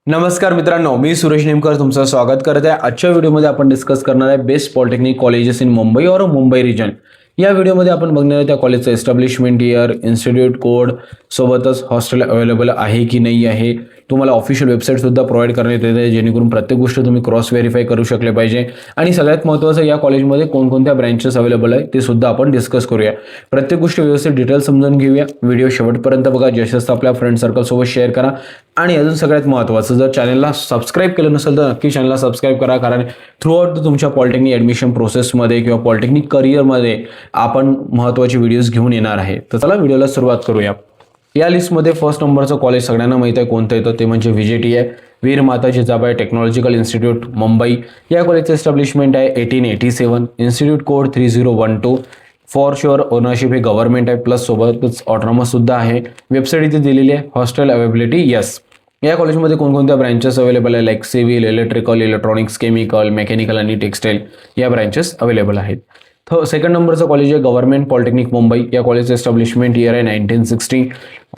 नमस्कार मित्रांनो, मी सुरेश नेमकर तुमचं स्वागत करत आहे। आजच्या व्हिडिओमध्ये आपण डिस्कस करणार आहे best polytechnic colleges in Mumbai और मुंबई रिजन। या व्हिडिओमध्ये आपण बघणार आहे त्या कॉलेजचं एस्टॅब्लिशमेंट इयर, इन्स्टिट्यूट कोड, सोबतच हॉस्टेल अवेलेबल आहे की नाही आहे, तुम्हाला ऑफिशियल वेबसाईट सुद्धा प्रोव्हाइड करण्यात येते जेणेकरून प्रत्येक गोष्ट तुम्ही क्रॉस व्हेरीफाय करू शकले पाहिजे। आणि सगळ्यात महत्त्वाचं या कॉलेजमध्ये कोणकोणत्या ब्रँचेस अवेलेबल आहे ते सुद्धा आपण डिस्कस करूया। प्रत्येक गोष्ट व्यवस्थित डिटेल समजून घेऊया। व्हिडिओ शेवटपर्यंत बघा, जास्तीत जास्त आपल्या फ्रेंड सर्कल सोबत शेअर करा। आणि अजून सगळ्यात महत्त्वाचं, जर चॅनलला सबस्क्राइब केलं नसेल तर नक्की चॅनलला सबस्क्राइब करा, कारण थ्रू आउट तुमच्या पॉलिटेक्निक ॲडमिशन प्रोसेसमध्ये किंवा पॉलिटेक्निक करिअरमध्ये आपण महत्त्वाचे व्हिडिओज घेऊन येणार आहे। तर चला व्हिडिओला सुरुवात करूया। या लिस्टमध्ये फर्स्ट नंबरचं कॉलेज सगळ्यांना माहिती आहे कोणतं येतं, ते म्हणजे VJT आहे, वीर माता जिजाबाई टेक्नॉलॉजिकल इन्स्टिट्यूट मुंबई। या कॉलेजचं एस्टॅब्लिशमेंट आहे 1887, institute code 3012। For sure ownership हे गव्हर्नमेंट आहे, प्लस सोबतच ऑटोनॉमस सुद्धा आहे। वेबसाईट इथे दिलेली आहे, हॉस्टेल अवेलेबिलिटी यस। या कॉलेजमध्ये कोणकोणत्या ब्रँचेस अवेलेबल आहे, like civil, electrical, electronics, chemical, mechanical आणि टेक्सटाईल या ब्रँचेस अवेलेबल आहेत। सेकंड नंबरचं कॉलेज आहे गव्हर्नमेंट पॉलिटेक्निक मुंबई। या कॉलेजचं एस्टॅब्लिशमेंट इयर आहे 1960,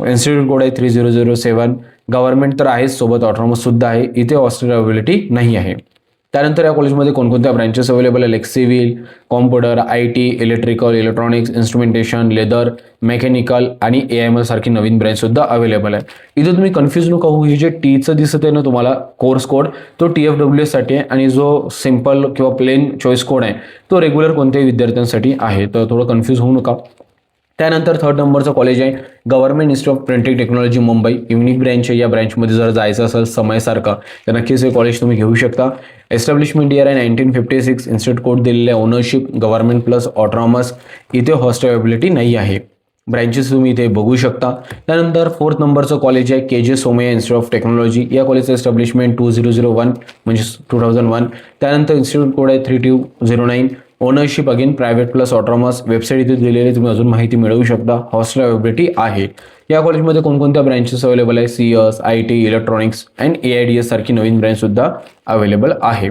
इन्स्टिट्यूट कोड आहे 3007। गव्हर्नमेंट तर आहेच, सोबत ऑटोनॉमस सुद्धा आहे। इथे हॉस्टेल अवेलेबिलिटी नाही आहे। त्यानंतर या कॉलेजमध्ये कोणकोणत्या ब्रँचेस अवेलेबल आहे, like civil, computer, IT, electrical, electronics, instrumentation, leather, mechanical आणि AIML सारखी नवीन ब्रँच सुद्धा अवेलेबल आहे। इथे तुम्ही कन्फ्यूज नका होऊ, हे जे टीचं दिसत आहे ना तुम्हाला कोर्स कोड, तो TFWS साठी आहे आणि जो सिंपल किंवा प्लेन चॉईस कोड आहे तो रेग्युलर कोणत्याही विद्यार्थ्यांसाठी आहे, तर थोडं कन्फ्यूज होऊ नका। त्यानंतर थर्ड नंबरचं कॉलेज आहे government institute of printing technology Mumbai, unique branch आहे। या ब्रँचमध्ये जर जायचं असेल समयसारखं तर नक्कीच हे कॉलेज तुम्ही घेऊ शकता। एस्टॅब्लिशमेंट इयर आहे 1956, इन्स्टिट्यूट कोड दिलेला आहे, ओनरशिप गव्हर्नमेंट प्लस ऑटोनॉमस। इथे हॉस्टेल अवेलेबिलिटी नाही आहे। ब्रँचेस तुम्ही इथे बघू शकता। त्यानंतर फोर्थ नंबरचं कॉलेज आहे KJ Somaiya institute of technology. या कॉलेजचं एस्टॅब्लिशमेंट 2001 म्हणजे 2001। त्यानंतर इन्स्टिट्यूट कोड आहे 3209, ownership again private plus autonomous. Website इथे दिलेली, तुम्ही अजून माहिती मिळवू शकता। हॉस्टेल अवेलेबिलिटी आहे। या कॉलेजमध्ये कोणकोणत्या ब्रँचेस अवेलेबल आहे, CS, IT, electronics and AIDS सारखी नवीन ब्रँच सुद्धा अवेलेबल आहे।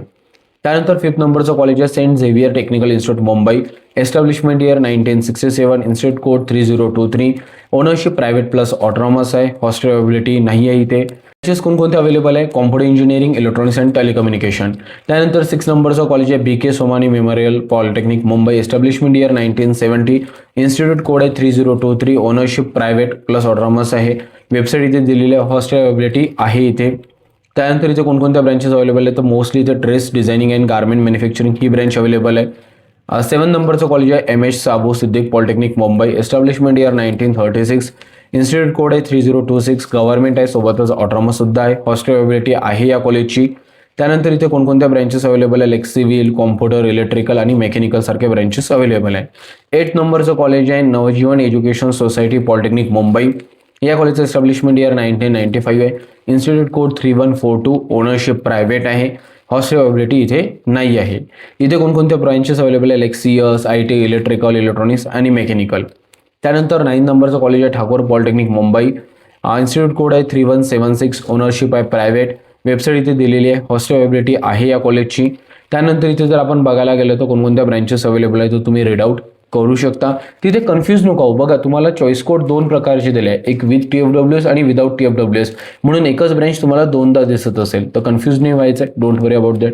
त्यानंतर फिफ्थ नंबरचं कॉलेज आहे Saint Xavier technical institute Mumbai. Establishment year 1967, institute code 3023, ownership private plus autonomous आहे। हॉस्टेल अवेलेबिलिटी नाही आहे इथे। ब्रँचेस कोणकोणते अवेलेबल आहे, computer engineering, electronics and telecommunication. त्यानंतर सिक्स नंबरचं कॉलेज आहे BK Somani memorial polytechnic Mumbai. Establishment year 1970, institute code आहे 3023, ओनरशिप प्रायव्हेट प्लस ऑटोनॉमस आहे। वेबसाईट इथे दिलेली आहे, हॉस्टेल अवेलेबिलिटी आहे इथे। त्यानंतर इथे कोणकोणत्या ब्रँचेस अवेलेबल आहे, तर मोस्टली इथे dress designing and garment manufacturing ही ब्रँच अवेलेबल आहे। सेवन नंबरचं कॉलेज आहे MH Saboo Siddiq polytechnic Mumbai. Establishment year 1936, institute code आहे 3026, गव्हर्नमेंट आहे, सोबतच ऑटोनॉमस सुद्धा आहे। हॉस्टेल अवेलेबिलिटी आहे या कॉलेजची। त्यानंतर इथे कोणकोणत्या ब्रँचेस अवेलेबल आहे, लाईक सिव्हिल, कॉम्प्युटर, इलेक्ट्रिकल आणि मेकॅनिकल सारखे ब्रँचेस अवेलेबल आहे। एट नंबरचं कॉलेज आहे नवजीवन एज्युकेशन सोसायटी पॉलिटेक्निक मुंबई। या कॉलेजचं एस्टॅब्लिशमेंट इयर 1995 आहे, इन्स्टिट्यूट कोड 3142, ओनरशिप प्रायव्हेट आहे। हॉस्टेल अवेलेबिलिटी इथे नाही आहे। इथे कोणकोणत्या ब्रँचेस अवेलेबल आहे, like CS, IT, electrical, electronics आणि मेकॅनिकल। त्यानंतर 9 नंबरचं कॉलेज आहे Thakur polytechnic Mumbai. Institute code आहे 3176, ओनरशिप आहे प्रायव्हेट। वेबसाईट इथे दिलेली आहे, हॉस्टेल अवेलेबिलिटी आहे या कॉलेजची। त्यानंतर इथे जर आपण बघायला गेलो तर कोणकोणत्या ब्रँचेस अवेलेबल आहे तर तुम्ही रीड आउट करू शकता। तिथे कन्फ्यूज नको हो, बघा तुम्हाला चॉईस कोड दोन प्रकारचे दिले आहे, एक विथ TFWS आणि विदाउट TFWS, म्हणून एकच ब्रँच तुम्हाला दोनदा दिसत असेल, तर कन्फ्यूज नाही व्हायचं, डोंट वरी अबाउट दॅट।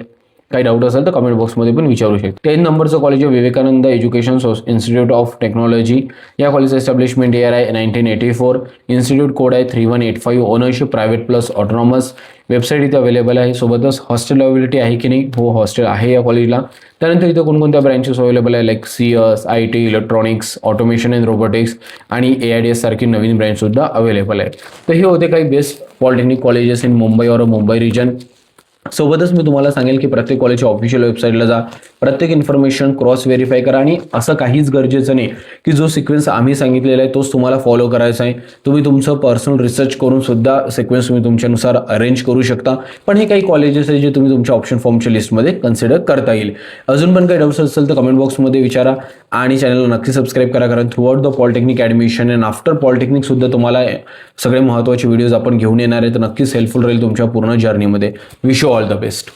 काही डाऊट असेल तर कमेंट बॉक्समध्ये पण विचारू शकता। 10 नंबरचं कॉलेज आहे Vivekanand education institute of technology. या कॉलेजचं एस्टॅब्लिशमेंट इयर आहे 1984, इन्स्टिट्यूट कोड आहे 3185, ownership private plus autonomous. Website इथे अवेलेबल आहे, सोबतच हॉस्टेल अवेलेबिलिटी आहे की नाही, हो हॉस्टेल आहे या कॉलेजला। त्यानंतर इथे कोणकोणत्या ब्रँचेस अवेलेबल आहे, like CS, IT, electronics, automation and robotics आणि AIDS सारखी नवीन ब्रँच सुद्धा अवेलेबल आहे। तर हे होते काही best polytechnic colleges in Mumbai और मुंबई रिजन। सोबतच मी तुम्हाला सांगेल की प्रत्येक कॉलेजच्या ऑफिशियल वेबसाईटला जा, प्रत्येक इन्फॉर्मेशन क्रॉस व्हेरीफाय करा आणि असं काहीच गरजेचं नाही की जो सिक्वेन्स आम्ही सांगितलेला आहे तोच तुम्हाला फॉलो करायचा आहे। तुम्ही तुमचं पर्सनल रिसर्च करून सुद्धा सिक्वेन्स तुम्ही तुमच्यानुसार अरेंज करू शकता, पण हे काही कॉलेजेस आहे जे तुम्ही तुमच्या ऑप्शन फॉर्मच्या लिस्टमध्ये कन्सिडर करता येईल। अजून पण काही डाऊट्स असेल तर कमेंट बॉक्समध्ये विचारा आणि चॅनलला नक्की सबस्क्राईब करा, कारण through out the polytechnic admission and after polytechnic सुद्धा तुम्हाला सगळे महत्त्वाचे व्हिडिओज आपण घेऊन येणार आहे, तर नक्कीच हेल्पफुल राहील तुमच्या पूर्ण जर्नीमध्ये। Wish you all the best.